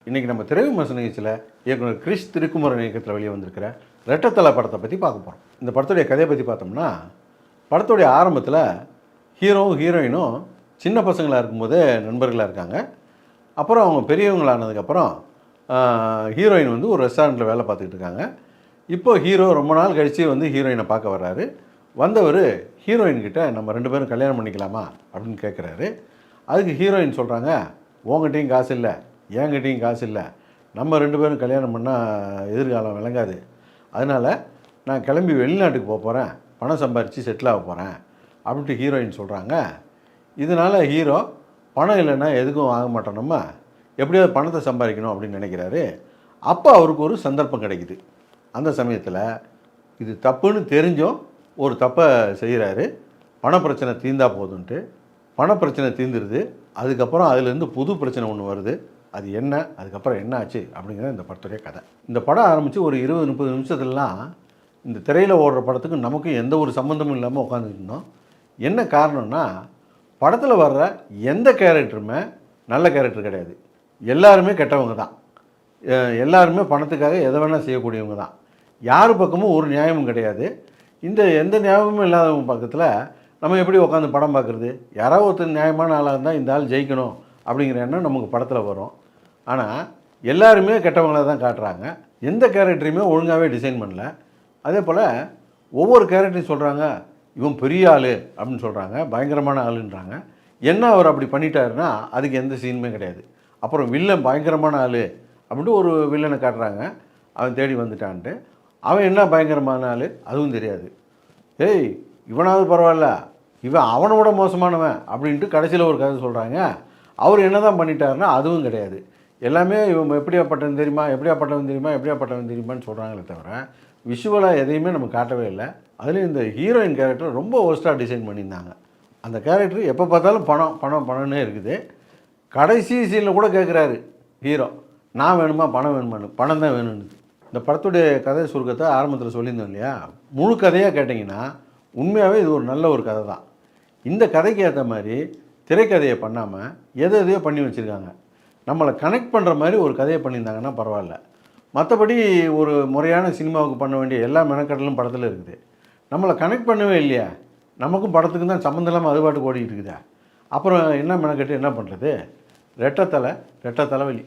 இன்றைக்கி நம்ம திரை விமர்சன நிகழ்ச்சியில் இயக்குனர் கிரிஷ் திருக்குமரன் இயக்கத்தில் வெளியே வந்திருக்கிற ரெட்டத்தலை படத்தை பற்றி பார்க்க போகிறோம். இந்த படத்துடைய கதையை பற்றி பார்த்தோம்னா, படத்துடைய ஆரம்பத்தில் ஹீரோவும் ஹீரோயினும் சின்ன பசங்களாக இருக்கும்போதே நண்பர்களாக இருக்காங்க. அப்புறம் அவங்க பெரியவங்களானதுக்கப்புறம் ஹீரோயின் வந்து ஒரு ரெஸ்டாரண்ட்டில் வேலை பார்த்துக்கிட்டு இருக்காங்க. இப்போது ஹீரோ ரொம்ப நாள் கழித்து வந்து ஹீரோயினை பார்க்க வர்றாரு. வந்தவர் ஹீரோயின்கிட்ட நம்ம 2 பேரும் கல்யாணம் பண்ணிக்கலாமா அப்படின்னு கேட்குறாரு. அதுக்கு ஹீரோயின் சொல்கிறாங்க, உங்ககிட்டையும் காசு இல்லை, என்கிட்டையும் காசு இல்லை, நம்ம 2 பேரும் கல்யாணம் பண்ணால் எதிர்காலம் விளங்காது, அதனால் நான் கிளம்பி வெளிநாட்டுக்கு போக போகிறேன், பணம் சம்பாரித்து செட்டில் ஆக போகிறேன் அப்படின்ட்டு ஹீரோயின் சொல்கிறாங்க. இதனால் ஹீரோ பணம் இல்லைன்னா எதுக்கும் ஆக மாட்டோம், நம்ம எப்படியாவது பணத்தை சம்பாதிக்கணும் அப்படின்னு நினைக்கிறாரு. அப்போ அவருக்கு ஒரு சந்தர்ப்பம் கிடைக்குது. அந்த சமயத்தில் இது தப்புன்னு தெரிஞ்சும் ஒரு தப்பை செய்கிறாரு. பணப்பிரச்சனை தீர்ந்தா போதுன்ட்டு பணப்பிரச்சனை தீர்ந்துருது. அதுக்கப்புறம் அதுலேருந்து புது பிரச்சனை ஒன்று வருது. அது என்ன, அதுக்கப்புறம் என்ன ஆச்சு அப்படிங்கிறது இந்த படத்துடைய கதை. இந்த படம் ஆரம்பித்து ஒரு 20-30 நிமிஷத்துலலாம் இந்த திரையில் ஓடுற படத்துக்கு நமக்கு எந்த ஒரு சம்மந்தமும் இல்லாமல் உட்காந்துட்டு இருந்தோம். என்ன காரணம்னா, படத்தில் வர்ற எந்த கேரக்டருமே நல்ல கேரக்டர் கிடையாது. எல்லாருமே கெட்டவங்க தான். எல்லாருமே பணத்துக்காக எதை வேணால் செய்யக்கூடியவங்க தான். யார் பக்கமும் ஒரு நியாயமும் கிடையாது. இந்த எந்த நியாயமும் இல்லாதவங்க பக்கத்தில் நம்ம எப்படி உட்காந்து படம் பார்க்குறது? யாராவது ஒருத்தர் நியாயமான ஆளாக இருந்தால் இந்த ஆள் ஜெயிக்கணும் அப்படிங்கிற எண்ணம் நமக்கு படத்தில் வரும். ஆனால் எல்லாருமே கெட்டவங்களாக தான் காட்டுறாங்க. எந்த கேரக்டரையுமே ஒழுங்காகவே டிசைன் பண்ணல. அதே போல் ஒவ்வொரு கேரக்டரையும் சொல்கிறாங்க, இவன் பெரிய ஆள் அப்படின்னு சொல்கிறாங்க, பயங்கரமான ஆளுன்றாங்க. என்ன அவர் அப்படி பண்ணிட்டாருன்னா அதுக்கு எந்த சீனுமே கிடையாது. அப்புறம் வில்லன் பயங்கரமான ஆள் அப்படின்ட்டு ஒரு வில்லனை காட்டுறாங்க, அவன் தேடி வந்துட்டான்ட்டு. அவன் என்ன பயங்கரமான ஆள் அதுவும் தெரியாது. ஏய் இவனாவது பரவாயில்ல, இவன் அவனோட மோசமானவன் அப்படின்ட்டு கடைசியில் ஒரு கதை சொல்கிறாங்க. அவர் என்ன தான் பண்ணிட்டாருன்னா அதுவும் கிடையாது. எல்லாமே இவன் எப்படியாப்பட்டவன் தெரியுமா, எப்படியாப்பட்டவன் தெரியுமா, எப்படியாப்பட்டவன் தெரியுமான்னு சொல்கிறாங்களே தவிர விஷுவலாக எதையுமே நம்ம காட்டவே இல்லை. அதுலேயும் இந்த ஹீரோயின் கேரக்டர் ரொம்ப ஒர்ஸ்ட்டாக டிசைன் பண்ணியிருந்தாங்க. அந்த கேரக்டர் எப்போ பார்த்தாலும் பணம் பணம் பணம்னே இருக்குது. கடைசி சீனில் கூட கேட்குறாரு ஹீரோ, நான் வேணுமா பணம் வேணுமான்னு. பணம் தான் வேணும்னு. இந்த படத்துடைய கதை சுருக்கத்தை ஆரம்பத்தில் சொல்லியிருந்தோம் இல்லையா, முழு கதையாக கேட்டிங்கன்னா உண்மையாகவே இது ஒரு நல்ல ஒரு கதை தான். இந்த கதைக்கு ஏற்ற மாதிரி திரைக்கதையை பண்ணாமல் எதையோ பண்ணி வச்சுருக்காங்க. நம்மளை கனெக்ட் பண்ணுற மாதிரி ஒரு கதையை பண்ணியிருந்தாங்கன்னா பரவாயில்ல. மற்றபடி ஒரு முறையான சினிமாவுக்கு பண்ண வேண்டிய எல்லா மெனக்கடலும் படத்தில் இருக்குது. நம்மளை கனெக்ட் பண்ணவே இல்லையா, நமக்கும் படத்துக்கும் தான் சம்மந்தம் இல்லாமல் அது பாட்டுக்கு ஓடிக்கிட்டு இருக்குதா. அப்புறம் என்ன மெனக்கட்டு என்ன பண்ணுறது? ரெட்டை தலைவலி.